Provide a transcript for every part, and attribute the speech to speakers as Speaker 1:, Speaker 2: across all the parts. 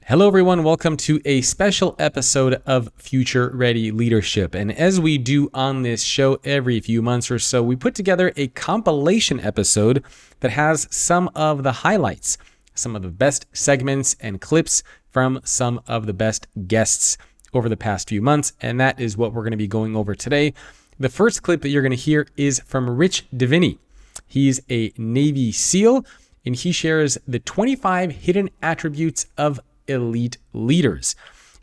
Speaker 1: Hello, everyone. Welcome to a special episode of Future Ready Leadership. And as we do on this show every few months or so, we put together a compilation episode that has some of the highlights, some of the best segments and clips from some of the best guests over the past few months. And that is what we're going to be going over today. The first clip that you're going to hear is from Rich Diviney. He's a Navy SEAL, and he shares the 25 hidden attributes of elite leaders.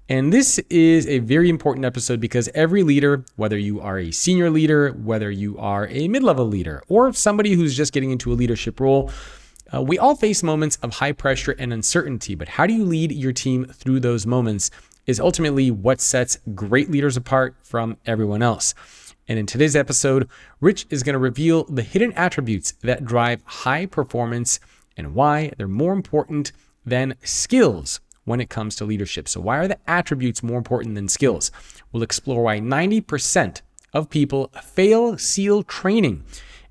Speaker 1: And this is a very important episode because every leader, whether you are a senior leader, whether you are a mid-level leader, or somebody who's just getting into a leadership role, we all face moments of high pressure and uncertainty. But how do you lead your team through those moments is ultimately what sets great leaders apart from everyone else. And in today's episode, Rich is going to reveal the hidden attributes that drive high performance and why they're more important than skills when it comes to leadership. So why are the attributes more important than skills? We'll explore why 90% of people fail SEAL training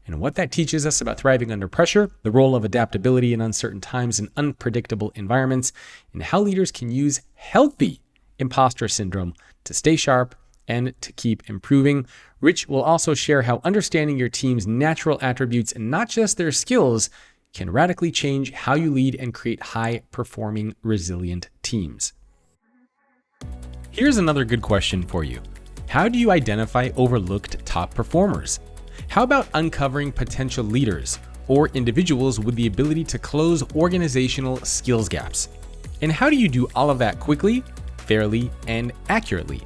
Speaker 1: and what that teaches us about thriving under pressure, the role of adaptability in uncertain times and unpredictable environments, and how leaders can use healthy imposter syndrome to stay sharp and to keep improving. Rich will also share how understanding your team's natural attributes and not just their skills can radically change how you lead and create high-performing, resilient teams. Here's another good question for you. How do you identify overlooked top performers? How about uncovering potential leaders or individuals with the ability to close organizational skills gaps? And how do you do all of that quickly, fairly, and accurately?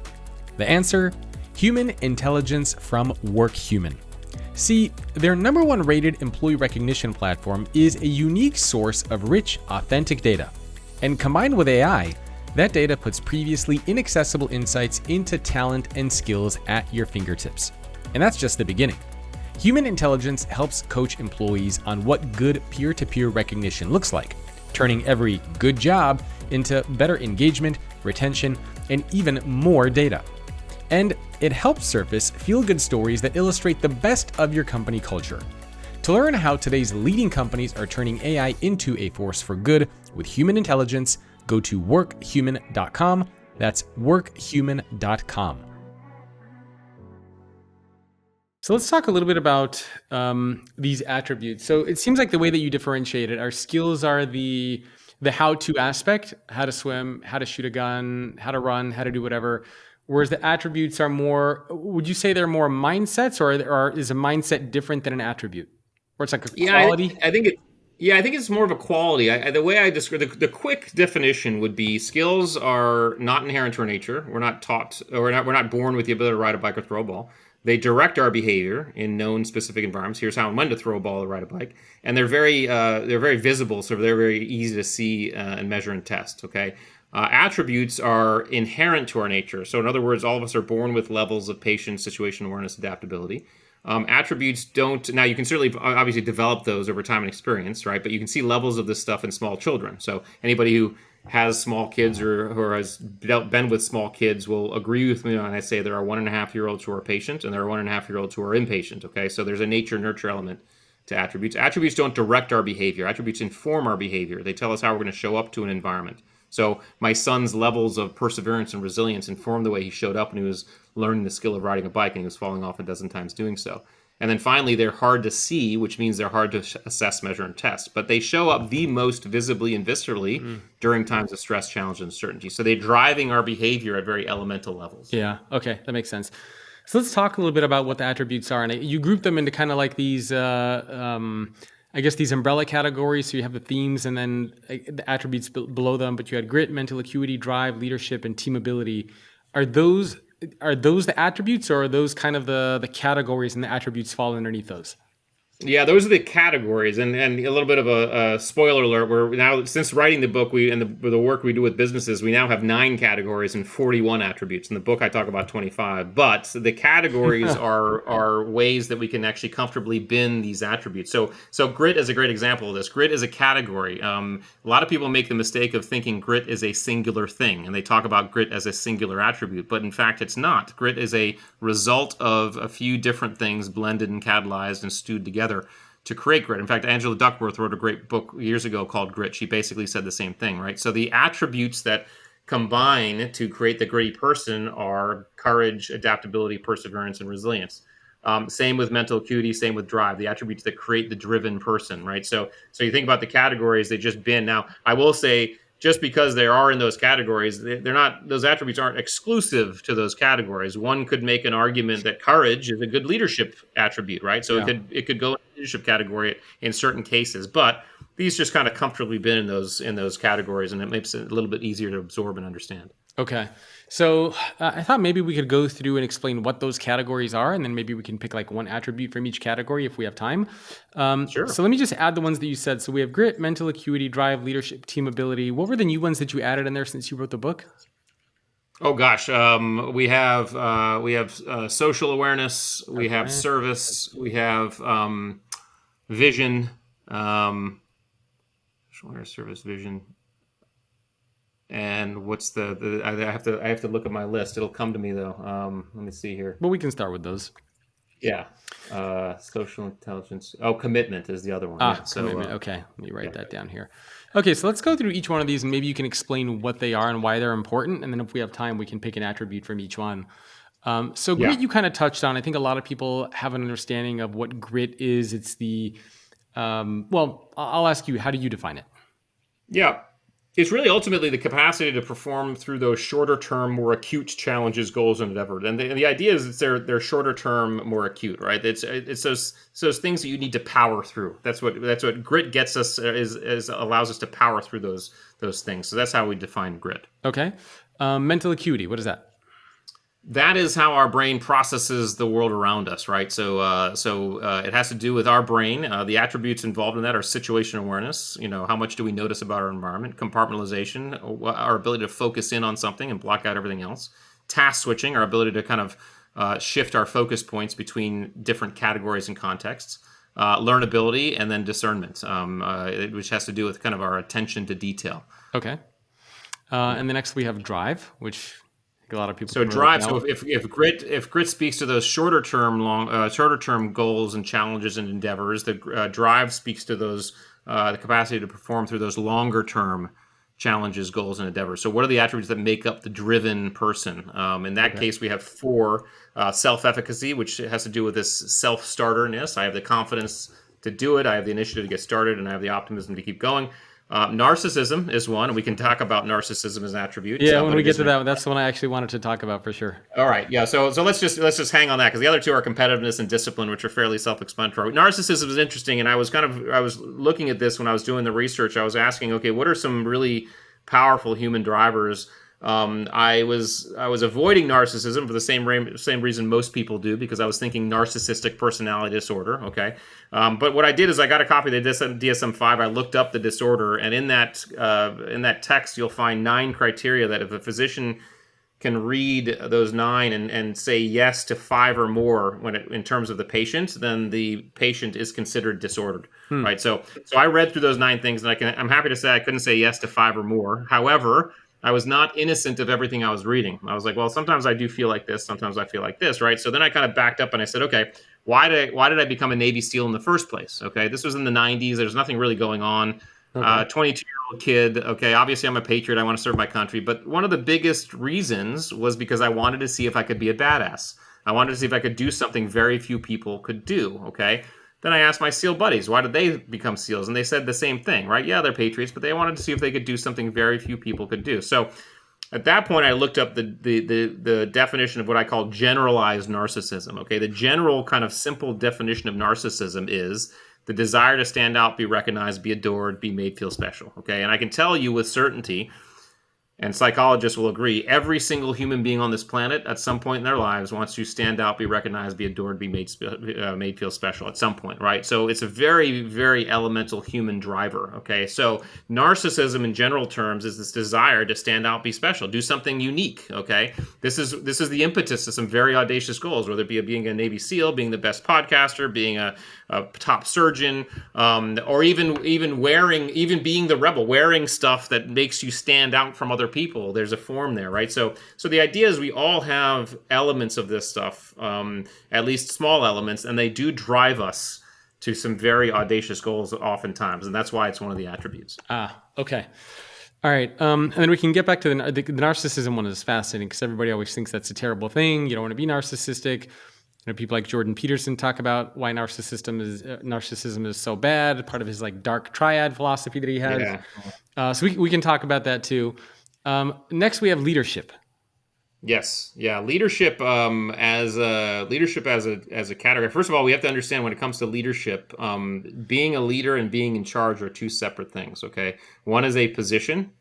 Speaker 1: The answer: human intelligence from WorkHuman. See, their number one rated employee recognition platform is a unique source of rich, authentic data. And combined with AI, that data puts previously inaccessible insights into talent and skills at your fingertips. And that's just the beginning. Human intelligence helps coach employees on what good peer-to-peer recognition looks like, turning every good job into better engagement, retention, and even more data. And it helps surface feel-good stories that illustrate the best of your company culture. To learn how today's leading companies are turning AI into a force for good with human intelligence, go to workhuman.com. That's workhuman.com. So let's talk a little bit about these attributes. So it seems like the way that you differentiate it, our skills are the how-to aspect, how to swim, how to shoot a gun, how to run, how to do whatever. Whereas the attributes are more, would you say they're more mindsets, or is a mindset different than an attribute? Or it's like a quality?
Speaker 2: I think it's more of a quality. The way I describe the quick definition would be skills are not inherent to our nature. We're not taught, or we're not born with the ability to ride a bike or throw a ball. They direct our behavior in known specific environments. Here's how and when to throw a ball or ride a bike, and they're very visible, so they're very easy to see and measure and test. Okay. Attributes are inherent to our nature. So in other words, all of us are born with levels of patience, situation awareness, adaptability. Attributes don't, now you can certainly obviously develop those over time and experience, right? But you can see levels of this stuff in small children. So anybody who has small kids or has been with small kids will agree with me when I say there are 1.5-year-olds who are patient and there are 1.5-year-olds who are impatient, okay? So there's a nature-nurture element to attributes. Attributes don't direct our behavior. Attributes inform our behavior. They tell us how we're going to show up to an environment. So my son's levels of perseverance and resilience informed the way he showed up when he was learning the skill of riding a bike, and he was falling off a dozen times doing so. And then finally, they're hard to see, which means they're hard to assess, measure, and test. But they show up the most visibly and viscerally during times of stress, challenge, and uncertainty. So they're driving our behavior at very elemental levels.
Speaker 1: Yeah, okay, that makes sense. So let's talk a little bit about what the attributes are. And you group them into kind of like these I guess these umbrella categories. So you have the themes and then the attributes below them, but you had grit, mental acuity, drive, leadership, and team ability. Are those the attributes, or are those kind of the categories and the attributes fall underneath those?
Speaker 2: Yeah, those are the categories, and a little bit of a spoiler alert. We're now, since writing the book, the work we do with businesses, we now have 9 categories and 41 attributes. In the book, I talk about 25, but the categories are ways that we can actually comfortably bin these attributes. So grit is a great example of this. Grit is a category. A lot of people make the mistake of thinking grit is a singular thing, and they talk about grit as a singular attribute, but in fact, it's not. Grit is a result of a few different things blended and catalyzed and stewed together to create grit. In fact, Angela Duckworth wrote a great book years ago called Grit. She basically said the same thing, right? So the attributes that combine to create the gritty person are courage, adaptability, perseverance, and resilience. Same with mental acuity, same with drive, the attributes that create the driven person, right? So you think about the categories they've just been. Now, I will say, just because they are in those categories, they're not, those attributes aren't exclusive to those categories. One could make an argument that courage is a good leadership attribute, right? So it could go in the leadership category in certain cases, but these just kind of comfortably been in those categories, and it makes it a little bit easier to absorb and understand.
Speaker 1: Okay. So I thought maybe we could go through and explain what those categories are, and then maybe we can pick like one attribute from each category if we have time.
Speaker 2: Sure.
Speaker 1: So let me just add the ones that you said. So we have grit, mental acuity, drive, leadership, team ability. What were the new ones that you added in there since you wrote the book?
Speaker 2: Oh gosh, we have social awareness, we have service, we have vision, social awareness, service, vision. And what's the I have to look at my list. It'll come to me though. Let me see here.
Speaker 1: Well, we can start with those.
Speaker 2: Yeah. Social intelligence. Oh, commitment is the other one.
Speaker 1: Commitment. Okay. Let me write that down here. Okay. So let's go through each one of these and maybe you can explain what they are and why they're important. And then if we have time, we can pick an attribute from each one. So grit, you kind of touched on. I think a lot of people have an understanding of what grit is. It's the, well, I'll ask you, how do you define it?
Speaker 2: Yeah. It's really ultimately the capacity to perform through those shorter-term, more acute challenges, goals, and endeavors. And the idea is it's they're shorter-term, more acute, right? It's those things that you need to power through. That's what grit gets us is allows us to power through those things. So that's how we define grit.
Speaker 1: Okay, mental acuity. What is that?
Speaker 2: That is how our brain processes the world around us, right? So it has to do with our brain. The attributes involved in that are situation awareness. How much do we notice about our environment? Compartmentalization, our ability to focus in on something and block out everything else. Task switching, our ability to kind of shift our focus points between different categories and contexts. Learnability, and then discernment, which has to do with kind of our attention to detail.
Speaker 1: Okay. And the next we have drive, which a lot of people.
Speaker 2: So drive. So if grit speaks to those shorter term goals and challenges and endeavors, the drive speaks to those the capacity to perform through those longer term challenges, goals, and endeavors. So what are the attributes that make up the driven person? In that case, we have 4: self-efficacy, which has to do with this self-starterness. I have the confidence to do it. I have the initiative to get started, and I have the optimism to keep going. Narcissism is one, and we can talk about narcissism as an attribute.
Speaker 1: Yeah, when we get to that, that's the one I actually wanted to talk about for sure.
Speaker 2: All right, yeah. So let's just hang on that, because the other two are competitiveness and discipline, which are fairly self-explanatory. Narcissism is interesting, and I was looking at this when I was doing the research. I was asking, okay, what are some really powerful human drivers? I was avoiding narcissism for the same reason most people do, because I was thinking narcissistic personality disorder. Okay, but what I did is I got a copy of the DSM-5. I looked up the disorder, and in that text you'll find 9 criteria that if a physician can read those 9 and say yes to 5 or more in terms of the patient, then the patient is considered disordered. Right. So I read through those 9 things, and I'm happy to say I couldn't say yes to 5 or more. However, I was not innocent of everything I was reading. I was like, well, sometimes I do feel like this, sometimes I feel like this, right? So then I kind of backed up and I said, okay, why did I become a Navy SEAL in the first place? Okay, this was in the 90s. There's nothing really going on. 22-year-old kid. Okay, obviously I'm a patriot. I want to serve my country. But one of the biggest reasons was because I wanted to see if I could be a badass. I wanted to see if I could do something very few people could do. Okay. Then I asked my SEAL buddies, why did they become SEALs? And they said the same thing, right? Yeah, they're patriots, but they wanted to see if they could do something very few people could do. So at that point, I looked up the definition of what I call generalized narcissism. Okay, the general kind of simple definition of narcissism is the desire to stand out, be recognized, be adored, be made feel special. Okay, and I can tell you with certainty, and psychologists will agree, every single human being on this planet at some point in their lives wants to stand out, be recognized, be adored, be made feel special at some point, right? So it's a very, very elemental human driver, okay? So narcissism in general terms is this desire to stand out, be special, do something unique, okay? This is the impetus to some very audacious goals, whether it be being a Navy SEAL, being the best podcaster, being a top surgeon, or even being the rebel, wearing stuff that makes you stand out from other people. There's a form there, right? So the idea is we all have elements of this stuff, at least small elements, and they do drive us to some very audacious goals oftentimes, and that's why it's one of the attributes.
Speaker 1: Okay. All right. And then we can get back to the narcissism one is fascinating because everybody always thinks that's a terrible thing. You don't want to be narcissistic. People like Jordan Peterson talk about why narcissism is so bad. Part of his like dark triad philosophy that he has.
Speaker 2: Yeah.
Speaker 1: So we can talk about that too. Next, we have leadership.
Speaker 2: Yes. Yeah. Leadership as a category. First of all, we have to understand when it comes to leadership, being a leader and being in charge are two separate things. Okay. One is a position,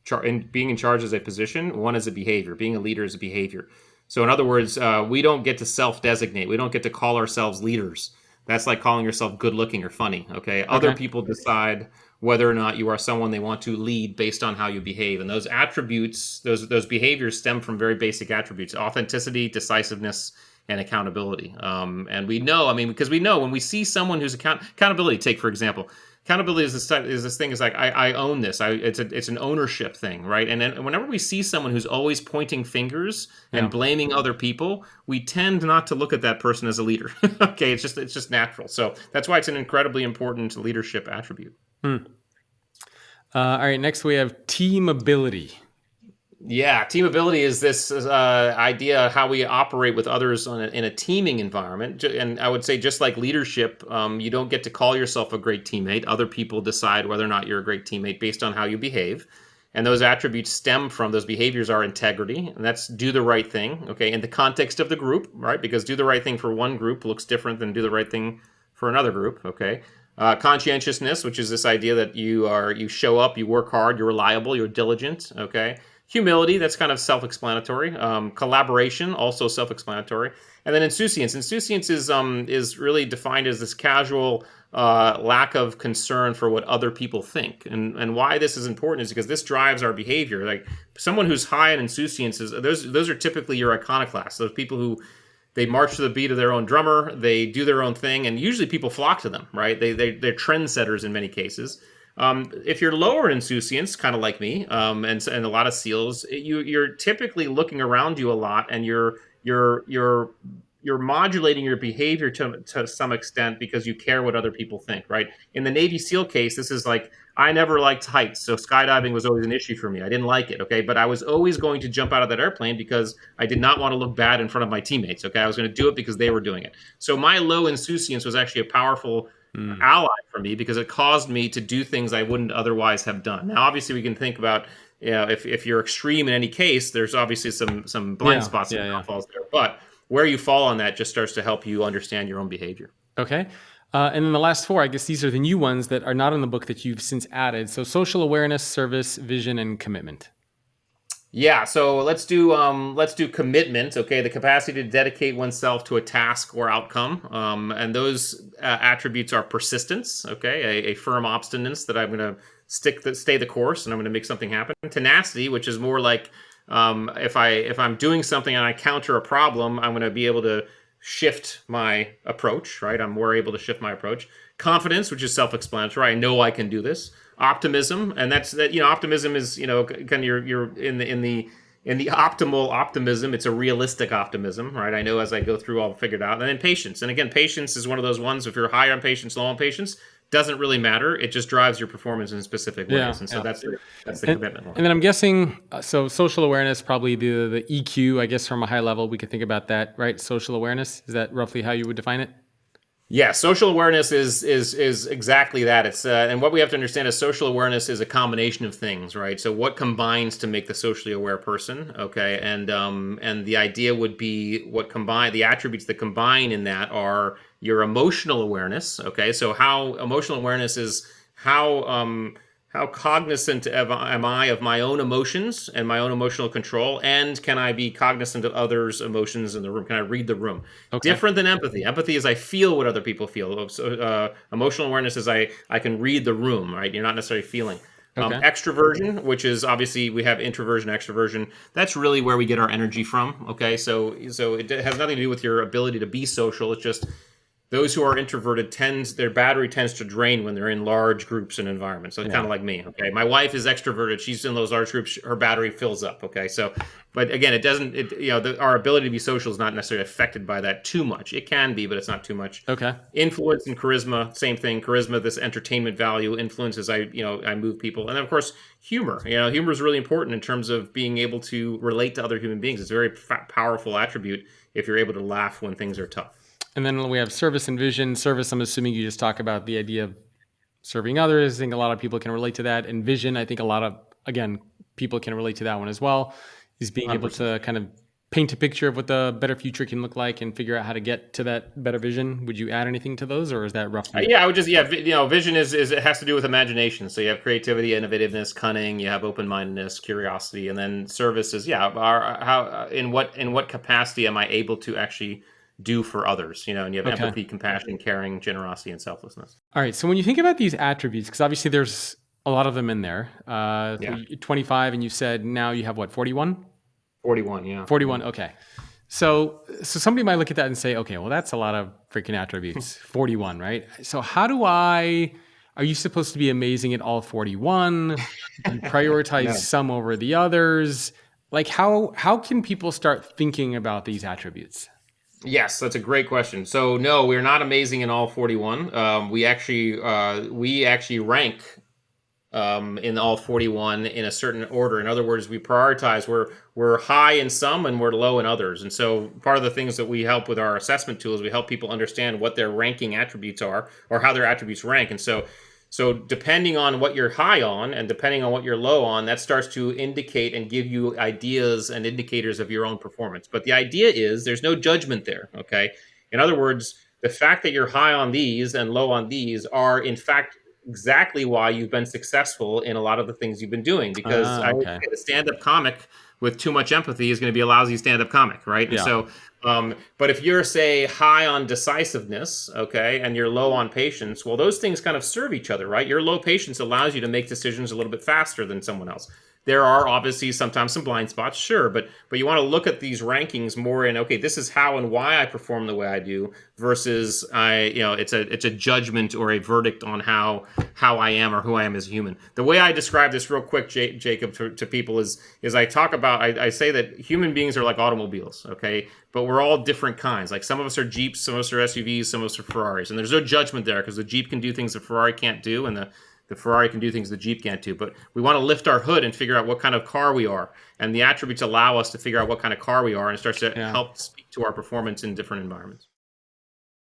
Speaker 2: and being in charge is a position. One is a behavior. Being a leader is a behavior. So in other words, we don't get to self-designate. We don't get to call ourselves leaders. That's like calling yourself good looking or funny. Okay. Other people decide whether or not you are someone they want to lead based on how you behave. And those attributes, those behaviors stem from very basic attributes: authenticity, decisiveness, and accountability. And we know, because we know when we see someone who's accountability, take for example, accountability is this thing is like, I own this. It's an ownership thing, right? And then whenever we see someone who's always pointing fingers and blaming other people, we tend not to look at that person as a leader. Okay, it's just natural. So that's why it's an incredibly important leadership attribute.
Speaker 1: All right, next we have team ability.
Speaker 2: Yeah, team ability is this idea of how we operate with others in a teaming environment. And I would say just like leadership, you don't get to call yourself a great teammate. Other people decide whether or not you're a great teammate based on how you behave. And those attributes stem from, those behaviors are integrity, and that's do the right thing, okay, in the context of the group, right? Because do the right thing for one group looks different than do the right thing for another group, okay? Conscientiousness, which is this idea that you show up, you work hard, you're reliable, you're diligent, okay? Humility, that's kind of self-explanatory. Collaboration, also self-explanatory. And then insouciance. Insouciance is really defined as this casual lack of concern for what other people think. And why this is important is because this drives our behavior. Like someone who's high in insouciance, those are typically your iconoclasts. Those people who they march to the beat of their own drummer, they do their own thing, and usually people flock to them, right? They're trendsetters in many cases. If you're lower in insouciance, kind of like me, and a lot of SEALs, you're typically looking around you a lot, and you're modulating your behavior to some extent because you care what other people think, right? In the Navy SEAL case, this is like, I never liked heights, so skydiving was always an issue for me. I didn't like it, okay? But I was always going to jump out of that airplane because I did not want to look bad in front of my teammates, okay? I was going to do it because they were doing it. So my low insouciance was actually a powerful ally for me because it caused me to do things I wouldn't otherwise have done. Now, obviously, we can think about, if you're extreme in any case, there's obviously some blind spots and downfalls there. But where you fall on that just starts to help you understand your own behavior.
Speaker 1: Okay. And then the last four, I guess these are the new ones that are not in the book that you've since added. So social awareness, service, vision, and commitment.
Speaker 2: Yeah, so let's do commitment. Okay, the capacity to dedicate oneself to a task or outcome, and those attributes are persistence. Okay, a firm obstinance that I'm going to stay the course, and I'm going to make something happen. Tenacity, which is more like if I'm doing something and I counter a problem, I'm going to be able to shift my approach. Right, I'm more able to shift my approach. Confidence, which is self-explanatory. I know I can do this. Optimism, and that's that. Optimism is kind of you're in the optimal optimism. It's a realistic optimism, right? I know as I go through, I'll figure it out. And then patience, and again, patience is one of those ones. If you're high on patience, low on patience, doesn't really matter. It just drives your performance in specific ways, and so that's the commitment one.
Speaker 1: And then I'm guessing, so social awareness, probably the EQ. I guess from a high level, we could think about that, right? Social awareness, is that roughly how you would define it?
Speaker 2: Yeah, social awareness is exactly that. It's and what we have to understand is social awareness is a combination of things, right? So what combines to make the socially aware person? Okay, and the idea would be the attributes that combine in that are your emotional awareness. Okay, so how emotional awareness is how cognizant am I of my own emotions and my own emotional control? And can I be cognizant of others' emotions in the room? Can I read the room? Okay. Different than empathy. Empathy is I feel what other people feel. So, emotional awareness is I can read the room, right? You're not necessarily feeling. Okay. Extroversion, which is obviously we have introversion, extroversion. That's really where we get our energy from. Okay, so it has nothing to do with your ability to be social. It's just Those who are introverted their battery tends to drain when they're in large groups and environments. So it's kind of like me. Okay. My wife is extroverted. She's in those large groups. Her battery fills up. Okay. So, but again, our ability to be social is not necessarily affected by that too much. It can be, but it's not too much.
Speaker 1: Okay.
Speaker 2: Influence and charisma, same thing. Charisma, this entertainment value, influences. I move people. And then of course, humor. Humor is really important in terms of being able to relate to other human beings. It's a very powerful attribute if you're able to laugh when things are tough.
Speaker 1: And then we have service and vision. Service, I'm assuming you just talk about the idea of serving others. I think a lot of people can relate to that. And vision, I think a lot of, again, people can relate to that one as well, is being 100%. Able to kind of paint a picture of what the better future can look like and figure out how to get to that better vision. Would you add anything to those, or is that roughly?
Speaker 2: I would just, vision is it has to do with imagination. So you have creativity, innovativeness, cunning, you have open-mindedness, curiosity, and then service is, in what capacity am I able to actually do for others, and you have empathy, compassion, caring, generosity, and selflessness.
Speaker 1: All right. So when you think about these attributes, because obviously there's a lot of them in there, 25, and you said now you have what, 41?
Speaker 2: 41, yeah.
Speaker 1: 41, okay. So somebody might look at that and say, okay, well, that's a lot of freaking attributes, 41, right? So are you supposed to be amazing at all 41? Prioritize some over the others? Like how can people start thinking about these attributes?
Speaker 2: Yes, that's a great question. So no, we're not amazing in all 41. We actually rank in all 41 in a certain order. In other words, we prioritize. We're high in some and we're low in others. And so part of the things that we help with our assessment tool is we help people understand what their ranking attributes are, or how their attributes rank. And so depending on what you're high on and depending on what you're low on, that starts to indicate and give you ideas and indicators of your own performance. But the idea is there's no judgment there, okay? In other words, the fact that you're high on these and low on these are, in fact, exactly why you've been successful in a lot of the things you've been doing. Because I would say the stand-up comic with too much empathy is going to be a lousy stand-up comic, right? Yeah. And so, but if you're, say, high on decisiveness, okay, and you're low on patience, well, those things kind of serve each other, right? Your low patience allows you to make decisions a little bit faster than someone else. There are obviously sometimes some blind spots, sure, but you want to look at these rankings more in, okay, this is how and why I perform the way I do versus it's a judgment or a verdict on how I am or who I am as a human. The way I describe this real quick, Jacob, to people is I talk about, I say that human beings are like automobiles, okay? But we're all different kinds. Like some of us are Jeeps, some of us are SUVs, some of us are Ferraris. And there's no judgment there because the Jeep can do things the Ferrari can't do, and the Ferrari can do things the Jeep can't do. But we want to lift our hood and figure out what kind of car we are. And the attributes allow us to figure out what kind of car we are, and it starts to help speak to our performance in different environments.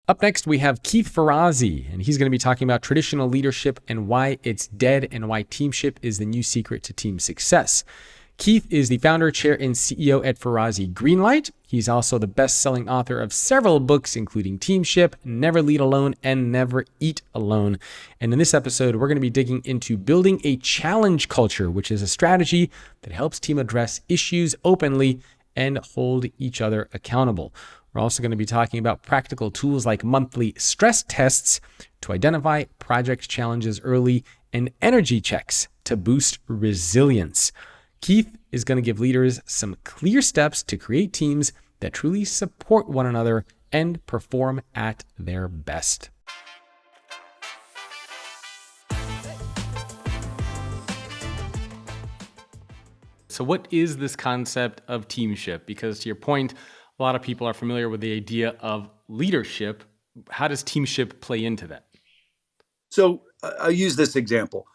Speaker 1: Up next, we have Keith Ferrazzi, and he's going to be talking about traditional leadership and why it's dead and why Teamship is the new secret to team success. Keith is the founder, chair, and CEO at Ferrazzi Greenlight. He's also the best-selling author of several books, including Teamship, Never Lead Alone, and Never Eat Alone. And in this episode, we're going to be digging into building a challenge culture, which is a strategy that helps team address issues openly and hold each other accountable. We're also going to be talking about practical tools like monthly stress tests to identify project challenges early and energy checks to boost resilience. Keith is going to give leaders some clear steps to create teams that truly support one another and perform at their best. So what is this concept of teamship? Because to your point, a lot of people are familiar with the idea of leadership. How does teamship play into that?
Speaker 3: So I'll use this example.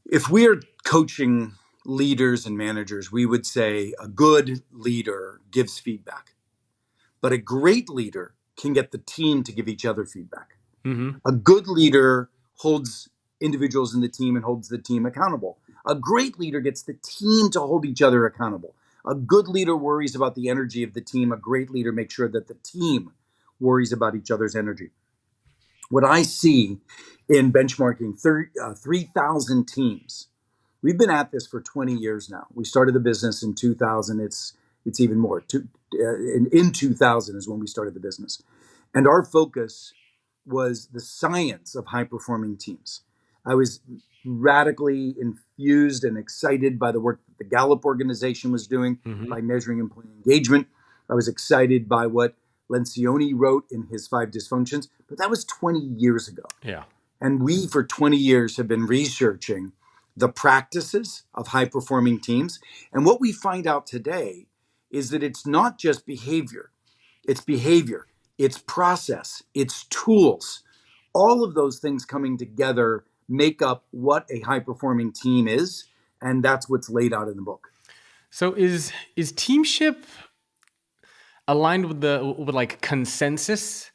Speaker 3: If we're coaching leaders and managers, we would say a good leader gives feedback, but a great leader can get the team to give each other feedback. Mm-hmm. A good leader holds individuals in the team and holds the team accountable. A great leader gets the team to hold each other accountable. A good leader worries about the energy of the team. A great leader makes sure that the team worries about each other's energy. What I see in benchmarking 3,000 teams, we've been at this for 20 years now. We started the business in 2000. It's even more. In 2000 is when we started the business. And our focus was the science of high-performing teams. I was radically infused and excited by the work that the Gallup organization was doing by measuring employee engagement. I was excited by what Lencioni wrote in his 5 Dysfunctions, but that was 20 years ago.
Speaker 1: Yeah.
Speaker 3: And we, for 20 years, have been researching the practices of high-performing teams. And what we find out today is that it's not just behavior, it's process, it's tools. All of those things coming together make up what a high-performing team is, and that's what's laid out in the book.
Speaker 1: So is Teamship aligned with like consensus?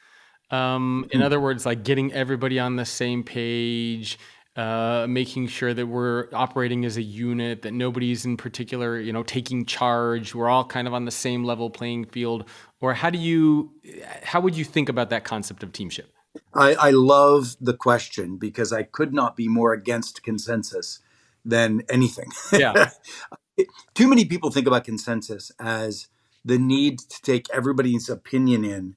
Speaker 1: In other words, like getting everybody on the same page, making sure that we're operating as a unit, that nobody's in particular, taking charge. We're all kind of on the same level playing field. Or how would you think about that concept of teamship?
Speaker 3: I love the question because I could not be more against consensus than anything.
Speaker 1: Yeah.
Speaker 3: Too many people think about consensus as the need to take everybody's opinion in,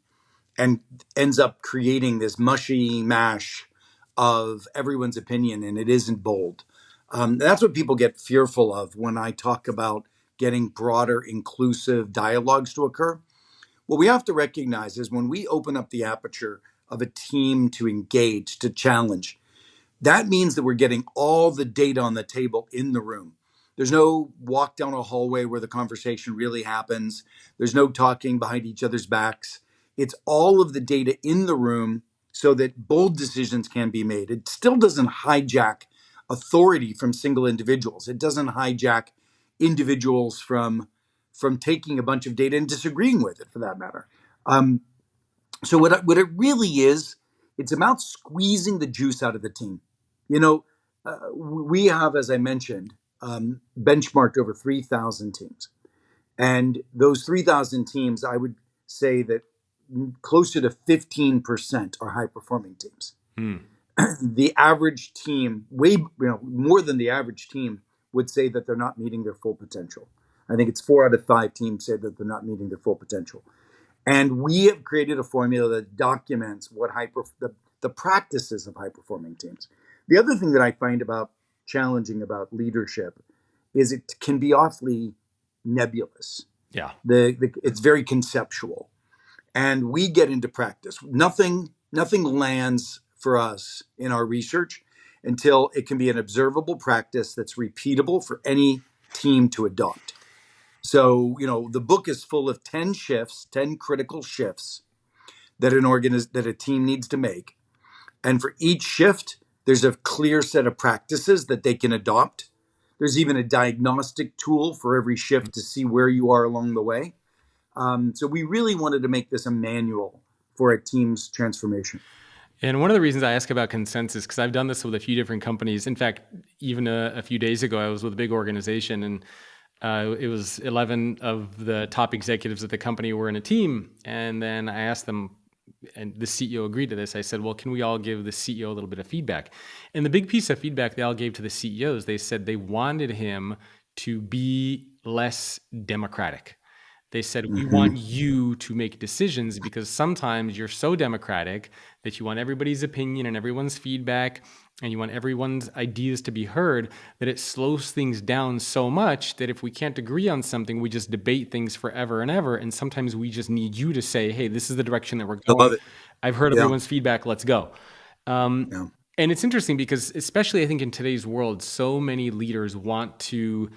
Speaker 3: and ends up creating this mushy mash of everyone's opinion, and it isn't bold. That's what people get fearful of when I talk about getting broader, inclusive dialogues to occur. What we have to recognize is when we open up the aperture of a team to engage, to challenge, that means that we're getting all the data on the table in the room. There's no walk down a hallway where the conversation really happens. There's no talking behind each other's backs. It's all of the data in the room so that bold decisions can be made. It still doesn't hijack authority from single individuals. It doesn't hijack individuals from taking a bunch of data and disagreeing with it, for that matter. So what it really is, it's about squeezing the juice out of the team. We have, as I mentioned, benchmarked over 3,000 teams. And those 3,000 teams, I would say that closer to 15% are high-performing teams. The average team, more than the average team, would say that they're not meeting their full potential. I think it's 4 out of 5 teams say that they're not meeting their full potential. And we have created a formula that documents what the practices of high-performing teams. The other thing that I find challenging about leadership is it can be awfully nebulous.
Speaker 1: Yeah.
Speaker 3: It's very conceptual. And we get into practice. Nothing lands for us in our research until it can be an observable practice that's repeatable for any team to adopt. So, the book is full of 10 critical shifts that that a team needs to make. And for each shift, there's a clear set of practices that they can adopt. There's even a diagnostic tool for every shift to see where you are along the way. So we really wanted to make this a manual for a team's transformation.
Speaker 1: And one of the reasons I ask about consensus, because I've done this with a few different companies. In fact, even a few days ago, I was with a big organization, and it was 11 of the top executives at the company were in a team. And then I asked them, and the CEO agreed to this. I said, well, can we all give the CEO a little bit of feedback? And the big piece of feedback they all gave to the CEOs, they said they wanted him to be less democratic. They said, we want you to make decisions because sometimes you're so democratic that you want everybody's opinion and everyone's feedback and you want everyone's ideas to be heard, that it slows things down so much that if we can't agree on something, we just debate things forever and ever. And sometimes we just need you to say, hey, this is the direction that we're going.
Speaker 3: I love it.
Speaker 1: I've heard everyone's feedback. Let's go. And it's interesting because especially I think in today's world, so many leaders want to,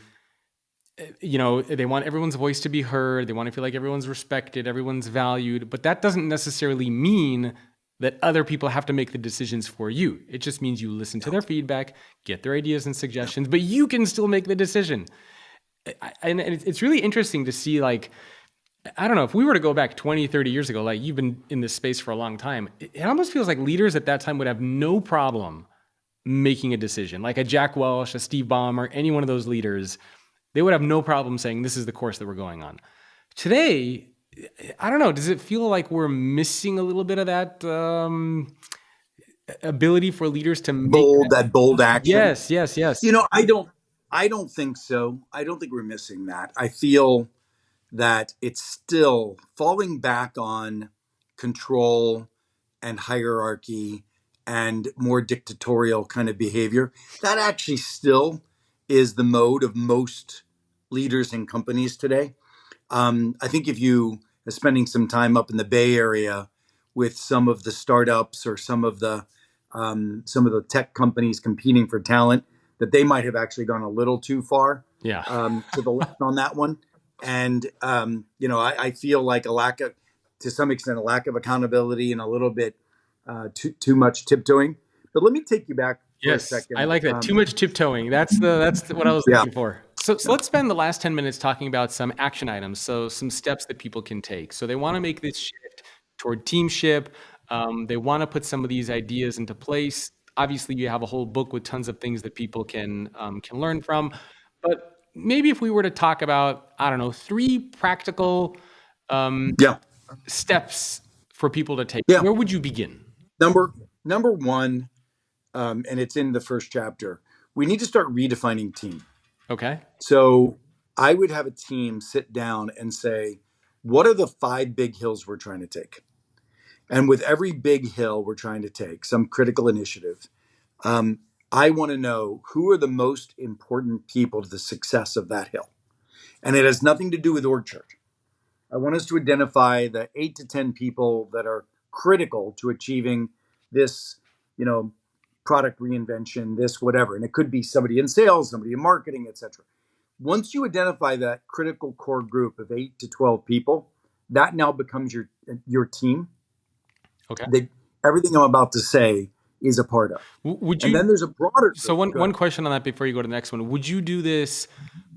Speaker 1: they want everyone's voice to be heard. They want to feel like everyone's respected, everyone's valued, but that doesn't necessarily mean that other people have to make the decisions for you. It just means you listen to their feedback, get their ideas and suggestions, but you can still make the decision. And it's really interesting to see, like, I don't know, if we were to go back 20, 30 years ago, like you've been in this space for a long time, it almost feels like leaders at that time would have no problem making a decision. Like a Jack Welch, a Steve Ballmer, any one of those leaders, they would have no problem saying, this is the course that we're going on. Today, I don't know, does it feel like we're missing a little bit of that ability for leaders to make
Speaker 3: that bold action?
Speaker 1: Yes.
Speaker 3: I don't think so. I don't think we're missing that. I feel that it's still falling back on control and hierarchy and more dictatorial kind of behavior. That actually still is the mode of most leaders in companies today. I think if you spending some time up in the Bay Area with some of the startups or some of the tech companies competing for talent, that they might have actually gone a little too far
Speaker 1: Yeah.
Speaker 3: to the left on that one. And I feel like to some extent, a lack of accountability and a little bit too much tiptoeing. But let me take you back for a second.
Speaker 1: I like that. Too much tiptoeing. That's what I was looking for. So let's spend the last 10 minutes talking about some action items. So some steps that people can take. So they want to make this shift toward Teamship. They want to put some of these ideas into place. Obviously, you have a whole book with tons of things that people can learn from. But maybe if we were to talk about, I don't know, 3 practical steps for people to take, where would you begin?
Speaker 3: Number one, and it's in the first chapter, we need to start redefining team.
Speaker 1: Okay.
Speaker 3: So I would have a team sit down and say, what are the 5 big hills we're trying to take? And with every big hill we're trying to take, some critical initiative, I want to know who are the most important people to the success of that hill. And it has nothing to do with org chart. I want us to identify the 8 to 10 people that are critical to achieving this, product reinvention, this whatever. And it could be somebody in sales, somebody in marketing, etc. Once you identify that critical core group of 8 to 12 people, that now becomes your team.
Speaker 1: Okay.
Speaker 3: That everything I'm about to say is a part of. And then there's a broader group.
Speaker 1: So one question on that before you go to the next one. Would you do this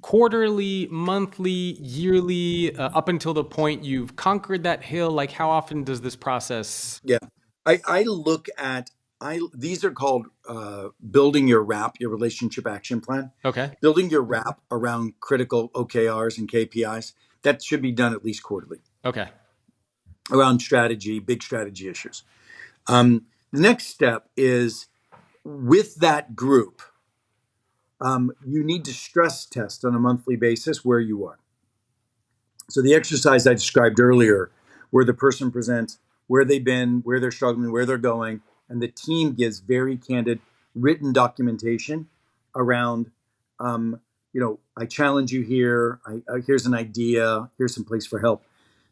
Speaker 1: quarterly, monthly, yearly, up until the point you've conquered that hill? Like, how often does this process?
Speaker 3: Yeah. I look at, these are called building your RAP, your relationship action plan.
Speaker 1: Okay.
Speaker 3: Building your RAP around critical OKRs and KPIs. That should be done at least quarterly.
Speaker 1: Okay.
Speaker 3: Around strategy, big strategy issues. The next step is with that group, you need to stress test on a monthly basis where you are. So the exercise I described earlier, where the person presents where they've been, where they're struggling, where they're going, and the team gives very candid written documentation around, I challenge you here, here's an idea, here's some place for help.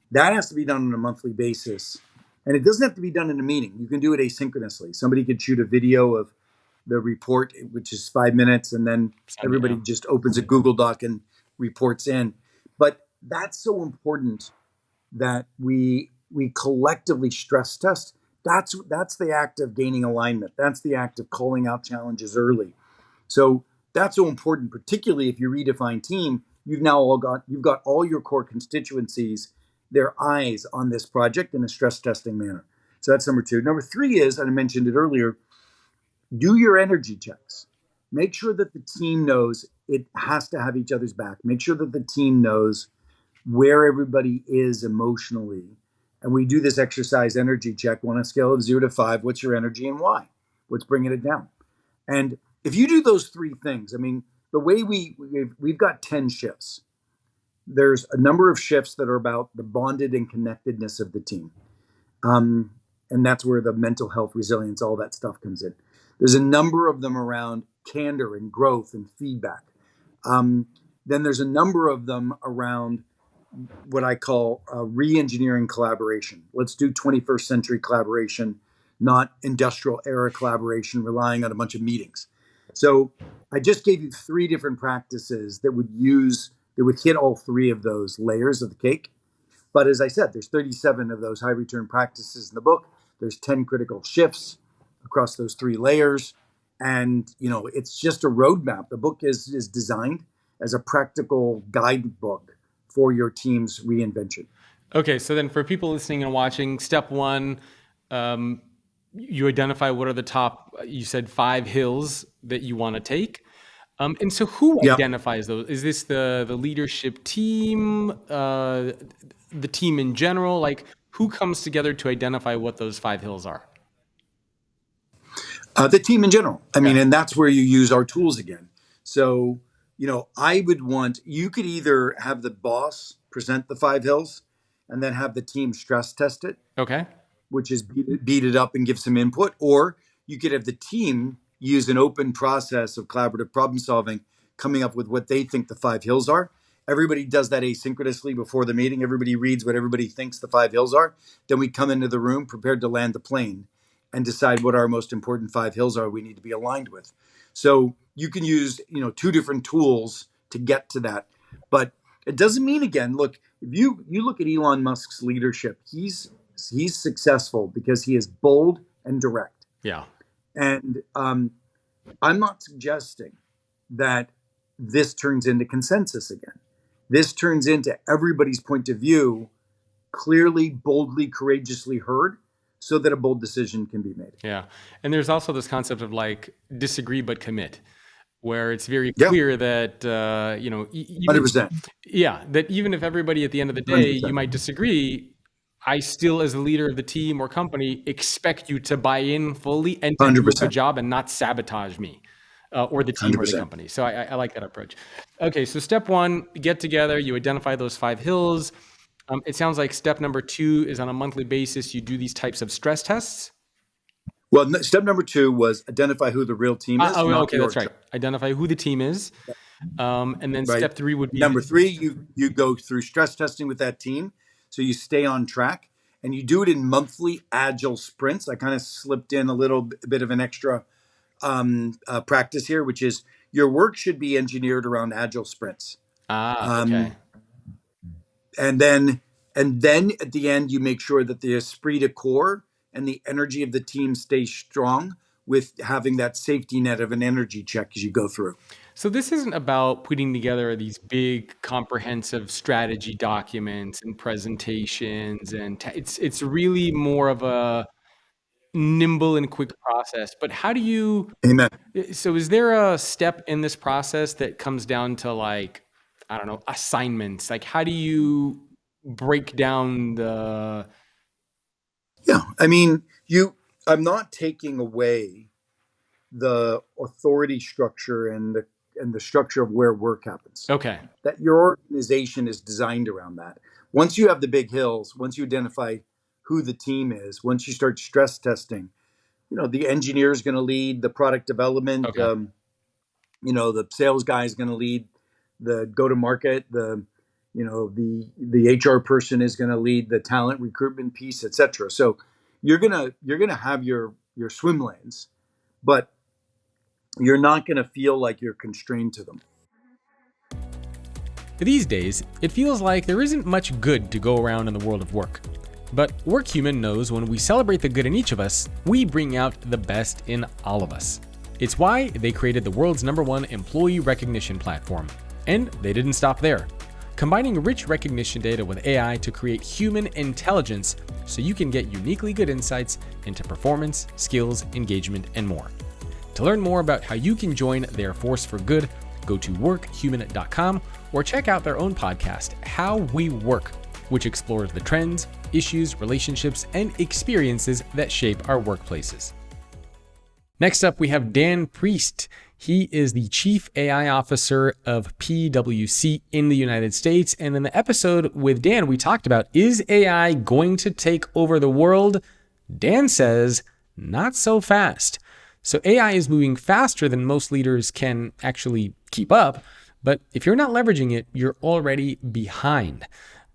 Speaker 3: That has to be done on a monthly basis. And it doesn't have to be done in a meeting. You can do it asynchronously. Somebody could shoot a video of the report, which is 5 minutes, and then everybody just opens a Google Doc and reports in. But that's so important that we collectively stress test. That's the act of gaining alignment. That's the act of calling out challenges early. So that's so important, particularly if you redefine team. You've got all your core constituencies, their eyes on this project in a stress testing manner. So that's number 2. Number 3 is, and I mentioned it earlier, do your energy checks. Make sure that the team knows it has to have each other's back. Make sure that the team knows where everybody is emotionally. And we do this exercise energy check on a scale of 0 to 5. What's your energy and why? What's bringing it down? And if you do those 3 things, I mean, the way we've got 10 shifts. There's a number of shifts that are about the bonded and connectedness of the team. And that's where the mental health, resilience, all that stuff comes in. There's a number of them around candor and growth and feedback. Then there's a number of them around what I call re-engineering collaboration. Let's do 21st century collaboration, not industrial era collaboration, relying on a bunch of meetings. So I just gave you 3 different practices that would hit all 3 of those layers of the cake. But as I said, there's 37 of those high return practices in the book. There's 10 critical shifts across those 3 layers. And, it's just a roadmap. The book is designed as a practical guidebook for your team's reinvention.
Speaker 1: Okay. So then for people listening and watching, step 1, you identify what are the top, you said 5 hills that you want to take. And so who identifies those? Is this the leadership team, the team in general? Like, who comes together to identify what those 5 hills are?
Speaker 3: The team in general. I mean, and that's where you use our tools again. So, I would you could either have the boss present the 5 hills and then have the team stress test it.
Speaker 1: Okay.
Speaker 3: Which is beat it up and give some input. Or you could have the team use an open process of collaborative problem solving, coming up with what they think the 5 hills are. Everybody does that asynchronously before the meeting. Everybody reads what everybody thinks the 5 hills are. Then we come into the room prepared to land the plane and decide what our most important 5 hills are we need to be aligned with. So you can use, 2 different tools to get to that. But it doesn't mean, again, look, if you look at Elon Musk's leadership, he's successful because he is bold and direct.
Speaker 1: Yeah.
Speaker 3: And I'm not suggesting that this turns into consensus again. This turns into everybody's point of view clearly, boldly, courageously heard so that a bold decision can be made.
Speaker 1: Yeah. And there's also this concept of like disagree but commit, where it's very
Speaker 3: Yeah.
Speaker 1: clear that,
Speaker 3: 100%.
Speaker 1: yeah, that even if everybody at the end of the day,
Speaker 3: 100%.
Speaker 1: you might disagree, I still, as the leader of the team or company, expect you to buy in fully and to do a
Speaker 3: 100%.
Speaker 1: good job and not sabotage me or the team or the
Speaker 3: 100%.
Speaker 1: company. So I like that approach. Okay, so step one, get together, you identify those 5 hills. It sounds like step number 2 is on a monthly basis, you do these types of stress tests.
Speaker 3: Well, step number 2 was identify who the real team is.
Speaker 1: Okay, that's right. Identify who the team is. And then
Speaker 3: Right.
Speaker 1: step 3 would be
Speaker 3: Number 3, you go through stress testing with that team. So you stay on track and you do it in monthly agile sprints. I kind of slipped in a little bit of an extra practice here, which is your work should be engineered around agile sprints.
Speaker 1: Okay.
Speaker 3: And then at the end, you make sure that the esprit de corps and the energy of the team stays strong with having that safety net of an energy check as you go through.
Speaker 1: So this isn't about putting together these big, comprehensive strategy documents and presentations, and it's really more of a nimble and quick process. But how do you?
Speaker 3: Amen.
Speaker 1: So is there a step in this process that comes down to like, I don't know, assignments? Like how do you break down the?
Speaker 3: Yeah, I mean, I'm not taking away the authority structure and the structure of where work happens.
Speaker 1: Okay.
Speaker 3: That your organization is designed around that. Once you have the big hills, once you identify who the team is, once you start stress testing, the engineer is going to lead the product development.
Speaker 1: Okay.
Speaker 3: The sales guy is going to lead the go-to-market. The HR person is going to lead the talent recruitment piece, etc. So you're gonna have your swim lanes, but you're not going to feel like you're constrained to them.
Speaker 1: These days, it feels like there isn't much good to go around in the world of work. But WorkHuman knows when we celebrate the good in each of us, we bring out the best in all of us. It's why they created the world's #1 employee recognition platform. And they didn't stop there. Combining rich recognition data with AI to create human intelligence so you can get uniquely good insights into performance, skills, engagement, and more. To learn more about how you can join their force for good, go to workhuman.com or check out their own podcast, How We Work, which explores the trends, issues, relationships, and experiences that shape our workplaces. Next up, we have Dan Priest. He is the Chief AI Officer of PwC in the United States. And in the episode with Dan, we talked about, is AI going to take over the world? Dan says, not so fast. So AI is moving faster than most leaders can actually keep up, but if you're not leveraging it, you're already behind.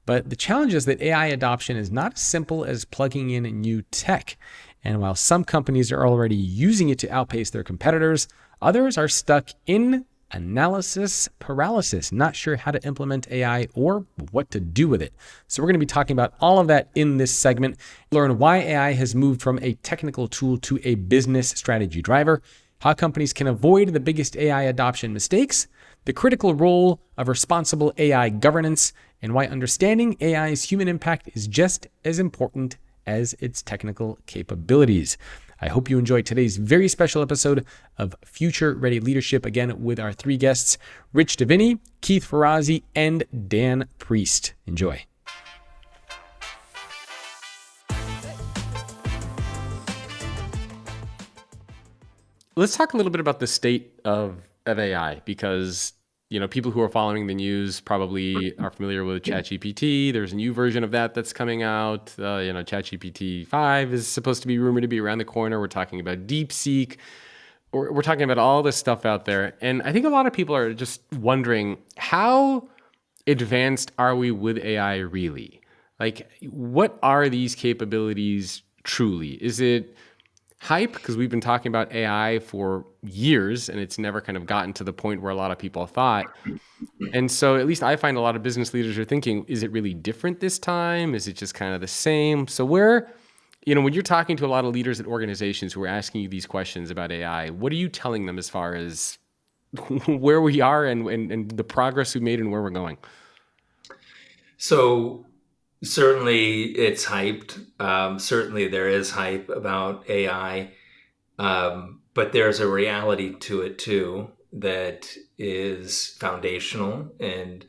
Speaker 1: But the challenge is that AI adoption is not as simple as plugging in new tech. And while some companies are already using it to outpace their competitors, others are stuck in analysis paralysis, not sure how to implement AI or what to do with it. So we're going to be talking about all of that in this segment. Learn why AI has moved from a technical tool to a business strategy driver, how companies can avoid the biggest AI adoption mistakes, the critical role of responsible AI governance, and why understanding AI's human impact is just as important as its technical capabilities. I hope you enjoyed today's very special episode of Future Ready Leadership, again with our 3 guests, Rich Diviney, Keith Ferrazzi, and Dan Priest. Enjoy. Let's talk a little bit about the state of AI, because people who are following the news probably are familiar with ChatGPT. There's a new version of that that's coming out. ChatGPT 5 is supposed to be rumored to be around the corner. We're talking about DeepSeek. We're talking about all this stuff out there. And I think a lot of people are just wondering, how advanced are we with AI really? Like, what are these capabilities truly? Is it hype? Because we've been talking about AI for years and it's never kind of gotten to the point where a lot of people thought. And so at least I find a lot of business leaders are thinking, is it really different this time? Is it just kind of the same? So when you're talking to a lot of leaders at organizations who are asking you these questions about AI, what are you telling them as far as where we are and the progress we've made and where we're going?
Speaker 4: So certainly it's hyped. Certainly there is hype about AI, but there's a reality to it too that is foundational and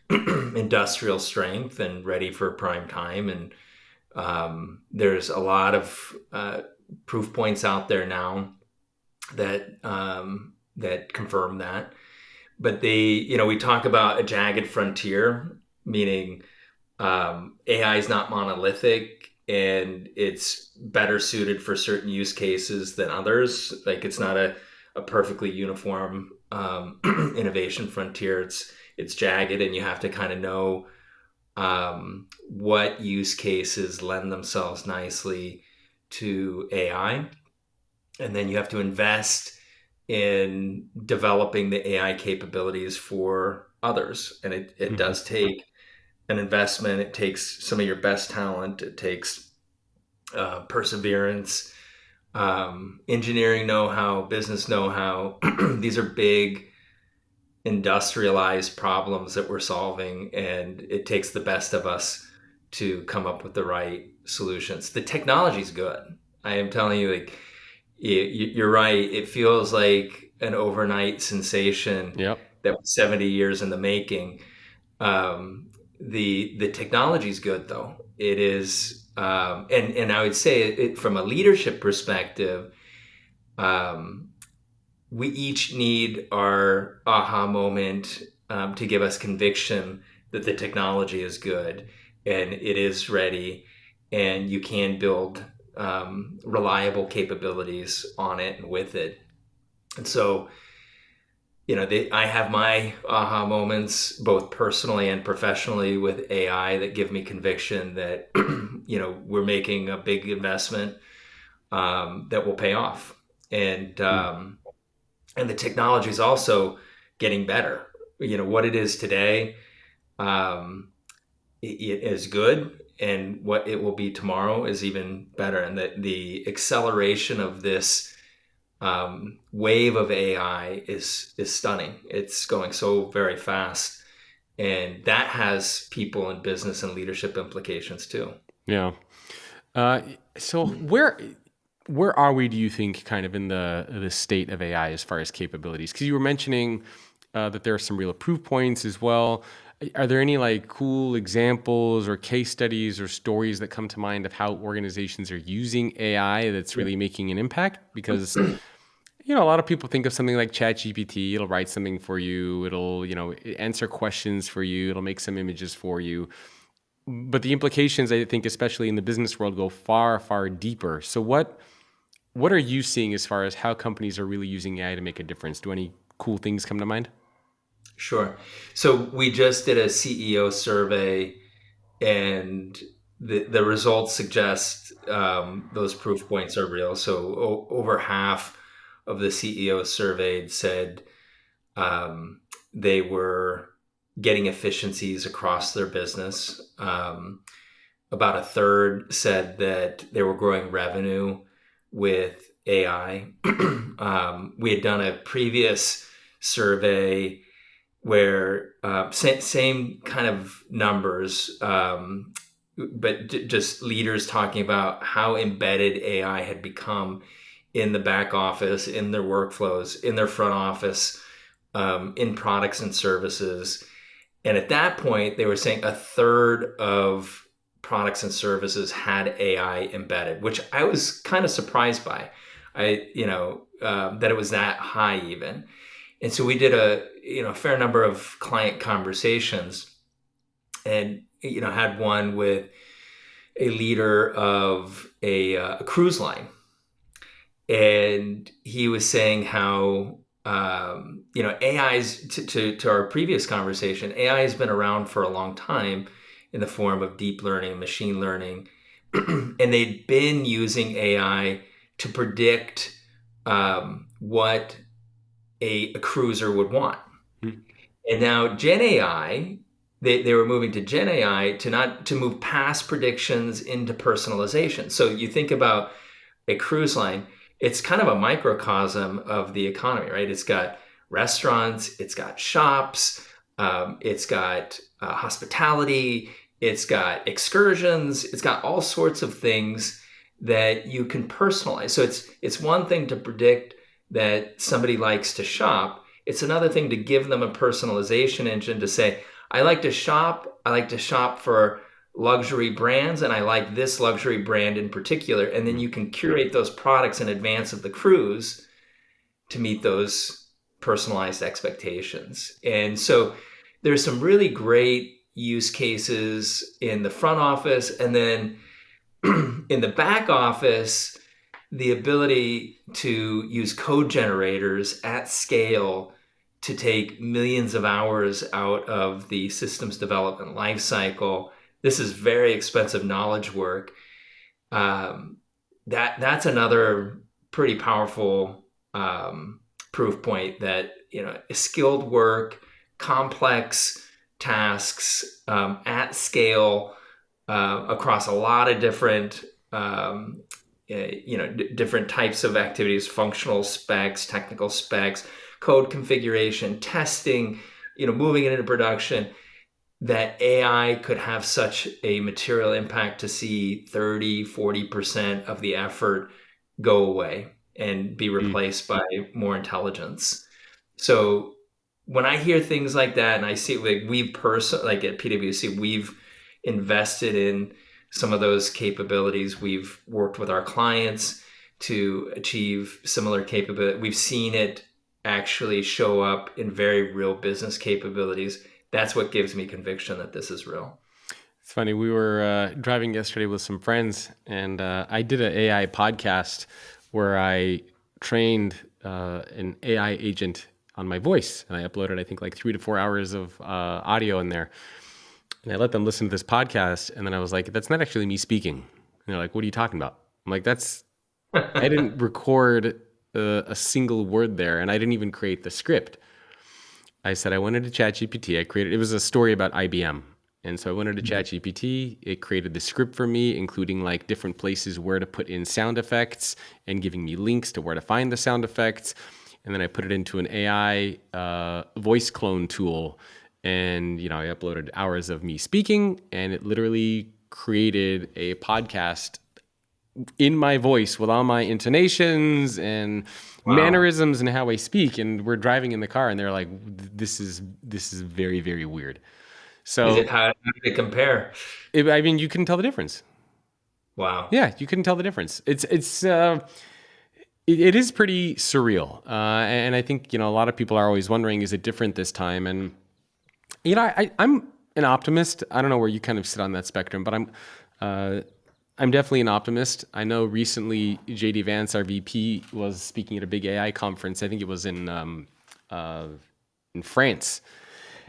Speaker 4: industrial strength and ready for prime time. And there's a lot of proof points out there now that confirm that. But we talk about a jagged frontier, meaning AI is not monolithic and it's better suited for certain use cases than others. Like it's not a perfectly uniform innovation frontier. It's jagged, and you have to kind of know what use cases lend themselves nicely to AI, and then you have to invest in developing the AI capabilities for others. And it does take an investment. It takes some of your best talent. It takes perseverance, engineering know-how, business know-how. These are big industrialized problems that we're solving, and it takes the best of us to come up with the right solutions. The technology's good. I am telling you, like, you're right. It feels like an overnight sensation.
Speaker 1: Yep.
Speaker 4: That was 70 years in the making. The technology's good though. It is, and I would say it from a leadership perspective. We each need our aha moment to give us conviction that the technology is good and it is ready, and you can build reliable capabilities on it and with it. And so, I have my aha moments, both personally and professionally, with AI that give me conviction that, we're making a big investment that will pay off. And the technology is also getting better. What it is today, it is good, and what it will be tomorrow is even better. And the acceleration of this wave of AI is stunning. It's going so very fast, and that has people in business and leadership implications too.
Speaker 1: Yeah. So where are we, do you think, kind of in the state of AI as far as capabilities? Because you were mentioning that there are some real proof points as well. Are there any like cool examples or case studies or stories that come to mind of how organizations are using AI that's really making an impact? Because a lot of people think of something like ChatGPT. It'll write something for you. It'll answer questions for you. It'll make some images for you. But the implications, I think, especially in the business world, go far, far deeper. So what are you seeing as far as how companies are really using AI to make a difference? Do any cool things come to mind?
Speaker 4: Sure. So we just did a CEO survey, and the results suggest those proof points are real. So over half of the CEOs surveyed said they were getting efficiencies across their business. About a third said that they were growing revenue with AI. We had done a previous survey where same kind of numbers, but just leaders talking about how embedded AI had become in the back office, in their workflows, in their front office, in products and services. And at that point, they were saying a third of products and services had AI embedded, which I was kind of surprised by. That it was that high even. And so we did a fair number of client conversations, and had one with a leader of a cruise line, and he was saying how AI's to our previous conversation, AI has been around for a long time in the form of deep learning, machine learning, and they've been using AI to predict what a cruiser would want. Mm-hmm. And now Gen AI, they were moving to Gen AI to move past predictions into personalization. So you think about a cruise line, it's kind of a microcosm of the economy, right? It's got restaurants, it's got shops, it's got hospitality, it's got excursions, it's got all sorts of things that you can personalize. So it's one thing to predict that somebody likes to shop. It's another thing to give them a personalization engine to say, I like to shop for luxury brands, and I like this luxury brand in particular. And then you can curate those products in advance of the cruise to meet those personalized expectations. And so there's some really great use cases in the front office, and then in the back office, the ability to use code generators at scale to take millions of hours out of the systems development lifecycle. This is very expensive knowledge work. That's another pretty powerful proof point that skilled work, complex tasks at scale across a lot of different different types of activities, functional specs, technical specs, code configuration, testing, moving it into production, that AI could have such a material impact to see 30, 40% of the effort go away and be replaced by more intelligence. So when I hear things like that, and I see like at PwC, we've invested in some of those capabilities. We've worked with our clients to achieve similar capability. We've seen it actually show up in very real business capabilities. That's what gives me conviction that this is real.
Speaker 1: It's funny. We were driving yesterday with some friends, and I did an AI podcast where I trained an AI agent on my voice, and I uploaded, I think, like 3 to 4 hours of audio in there. And I let them listen to this podcast, and then I was like, that's not actually me speaking. And they're like, what are you talking about? I'm like, I didn't record a single word there, and I didn't even create the script. I said I went into ChatGPT. It was a story about IBM. And so I went into ChatGPT. It created the script for me, including like different places where to put in sound effects and giving me links to where to find the sound effects. And then I put it into an AI voice clone tool. And, I uploaded hours of me speaking, and it literally created a podcast in my voice with all my intonations and mannerisms and how I speak. And we're driving in the car, and they're like, this is very, very weird. So
Speaker 4: how did it compare?
Speaker 1: You couldn't tell the difference.
Speaker 4: Wow.
Speaker 1: Yeah, you couldn't tell the difference. It is pretty surreal. And I think, a lot of people are always wondering, is it different this time? And, I'm an optimist. I don't know where you kind of sit on that spectrum, but I'm definitely an optimist. I know recently JD Vance, our VP, was speaking at a big AI conference. I think it was in France.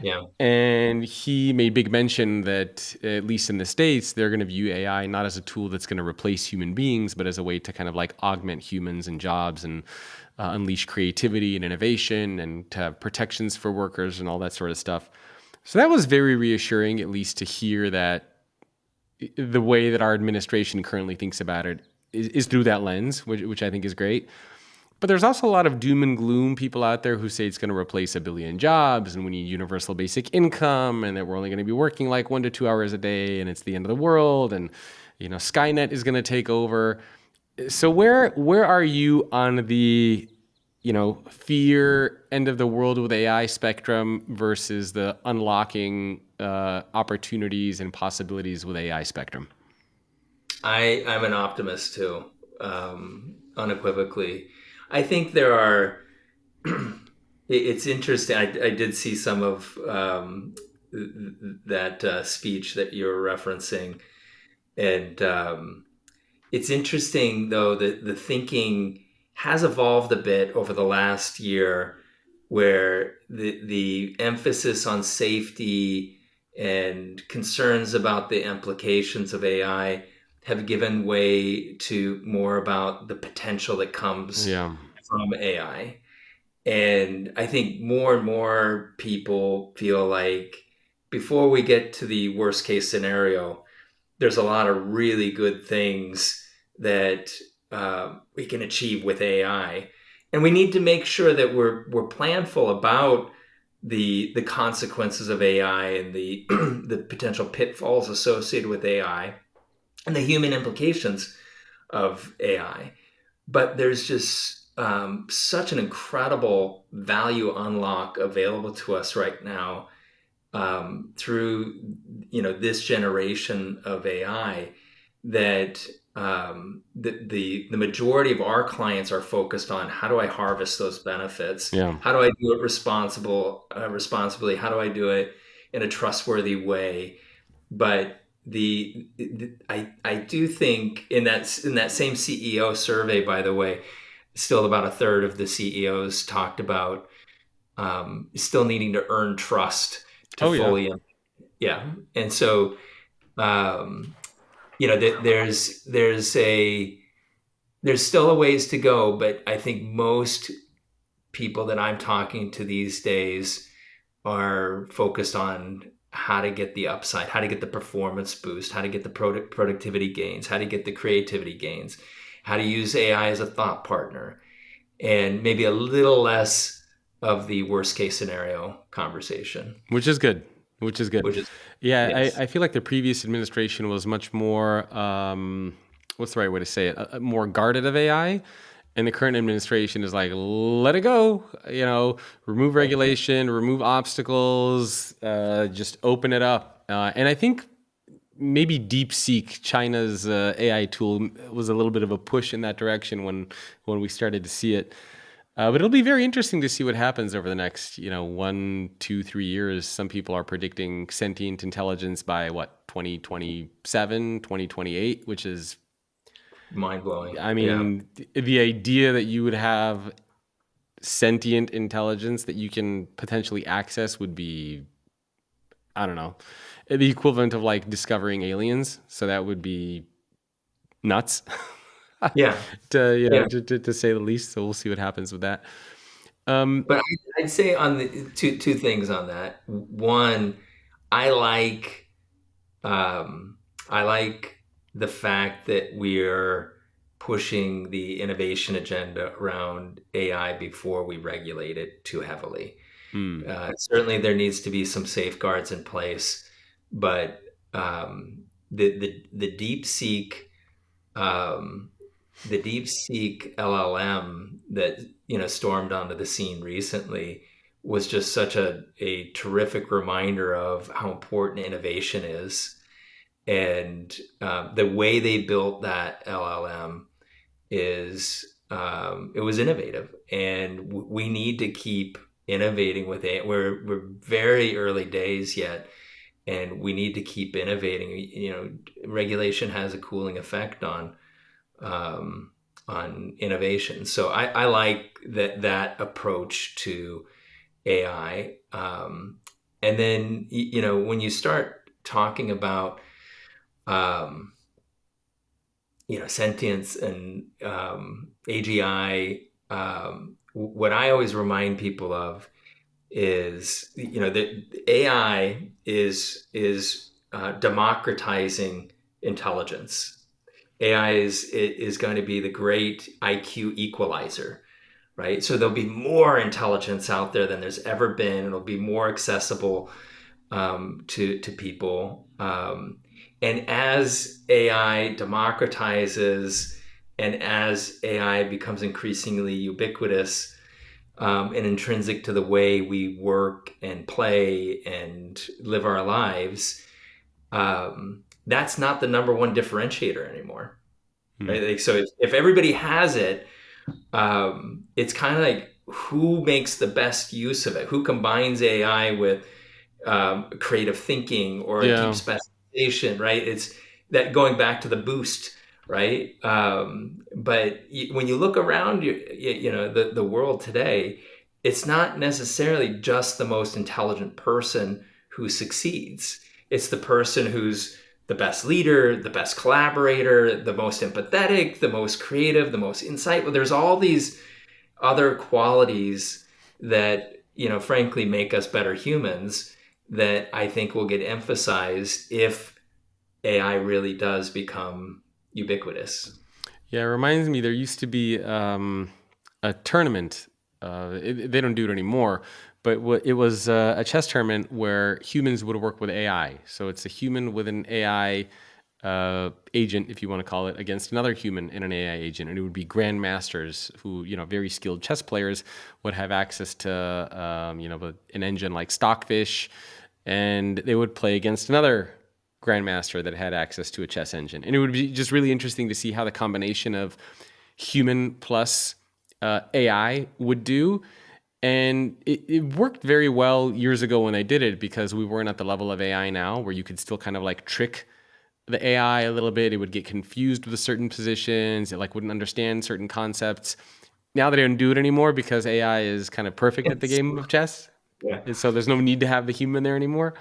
Speaker 4: Yeah.
Speaker 1: And he made big mention that, at least in the States, they're going to view AI not as a tool that's going to replace human beings, but as a way to kind of like augment humans and jobs and unleash creativity and innovation and to have protections for workers and all that sort of stuff. So that was very reassuring, at least to hear that the way that our administration currently thinks about it is through that lens, which I think is great. But there's also a lot of doom and gloom people out there who say it's going to replace 1 billion jobs, and we need universal basic income, and that we're only going to be working like 1 to 2 hours a day, and it's the end of the world, and Skynet is going to take over. So where are you on the fear end of the world with AI spectrum versus the unlocking opportunities and possibilities with AI spectrum?
Speaker 4: I'm an optimist too, unequivocally. I think there are. It's interesting. I did see some of that speech that you're referencing, and it's interesting though that the thinking has evolved a bit over the last year where the emphasis on safety and concerns about the implications of AI have given way to more about the potential that comes
Speaker 1: Yeah.
Speaker 4: from AI. And I think more and more people feel like before we get to the worst case scenario, there's a lot of really good things that we can achieve with AI, and we need to make sure that we're planful about the consequences of AI and the the potential pitfalls associated with AI and the human implications of AI. But there's just such an incredible value unlock available to us right now through this generation of AI that the majority of our clients are focused on how do I harvest those benefits?
Speaker 1: Yeah.
Speaker 4: How do I do it responsibly? How do I do it in a trustworthy way? But I do think in that same CEO survey, by the way, still about a third of the CEOs talked about still needing to earn trust to
Speaker 1: Oh, yeah.
Speaker 4: fully, yeah. And so, there's still a ways to go, but I think most people that I'm talking to these days are focused on how to get the upside, how to get the performance boost, how to get the productivity gains, how to get the creativity gains, how to use AI as a thought partner, and maybe a little less of the worst case scenario conversation.
Speaker 1: Which is good. Which is good.
Speaker 4: Which is,
Speaker 1: Yeah,
Speaker 4: yes.
Speaker 1: I feel like the previous administration was much more, what's the right way to say it, more guarded of AI. And the current administration is like, let it go, remove regulation, remove obstacles, just open it up. And I think maybe DeepSeek, China's AI tool, was a little bit of a push in that direction when we started to see it. But it'll be very interesting to see what happens over the next, 1, 2, 3 years. Some people are predicting sentient intelligence by 2027, 2028, which is
Speaker 4: Mind-blowing.
Speaker 1: I mean, the idea that you would have sentient intelligence that you can potentially access would be, I don't know, the equivalent of like discovering aliens. So that would be nuts.
Speaker 4: Yeah.
Speaker 1: to say the least. So we'll see what happens with that.
Speaker 4: But I'd say on the two things on that. One, I like the fact that we're pushing the innovation agenda around AI before we regulate it too heavily. Certainly, there needs to be some safeguards in place, but the DeepSeek the DeepSeek LLM that stormed onto the scene recently was just such a terrific reminder of how important innovation is. And the way they built that LLM is it was innovative, and we need to keep innovating with it. We're very early days yet, and we need to keep innovating. Regulation has a cooling effect on innovation. So I like that approach to AI. And then, when you start talking about, sentience and AGI, what I always remind people of is, that AI is democratizing intelligence. AI is going to be the great IQ equalizer, right? So there'll be more intelligence out there than there's ever been. It'll be more accessible to people. And as AI democratizes and as AI becomes increasingly ubiquitous and intrinsic to the way we work and play and live our lives, that's not the number one differentiator anymore, right? Like, so if everybody has it, it's kind of like who makes the best use of it, who combines AI with creative thinking or deep specialization, right? It's that going back to the boost, right? But when you look around, the world today, it's not necessarily just the most intelligent person who succeeds. It's the person who's the best leader, the best collaborator, the most empathetic, the most creative, the most insightful. There's all these other qualities that, frankly, make us better humans that I think will get emphasized if AI really does become ubiquitous.
Speaker 1: Yeah, it reminds me, there used to be a tournament. They don't do it anymore, but it was a chess tournament where humans would work with AI. So it's a human with an AI agent, if you want to call it, against another human and an AI agent. And it would be grandmasters who, very skilled chess players would have access to, an engine like Stockfish, and they would play against another grandmaster that had access to a chess engine. And it would be just really interesting to see how the combination of human plus AI would do. And it worked very well years ago when they did it, because we weren't at the level of AI now where you could still kind of like trick the AI a little bit. It would get confused with certain positions. It like wouldn't understand certain concepts. Now they don't do it anymore because AI is kind of perfect at the game of chess.
Speaker 4: Yeah.
Speaker 1: And so there's no need to have the human there anymore.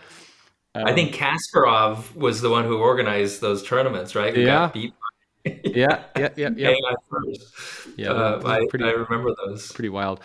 Speaker 4: I think Kasparov was the one who organized those tournaments, right? Who got beat by
Speaker 1: Yeah.
Speaker 4: AI first.
Speaker 1: Yeah,
Speaker 4: I remember those.
Speaker 1: pretty wild.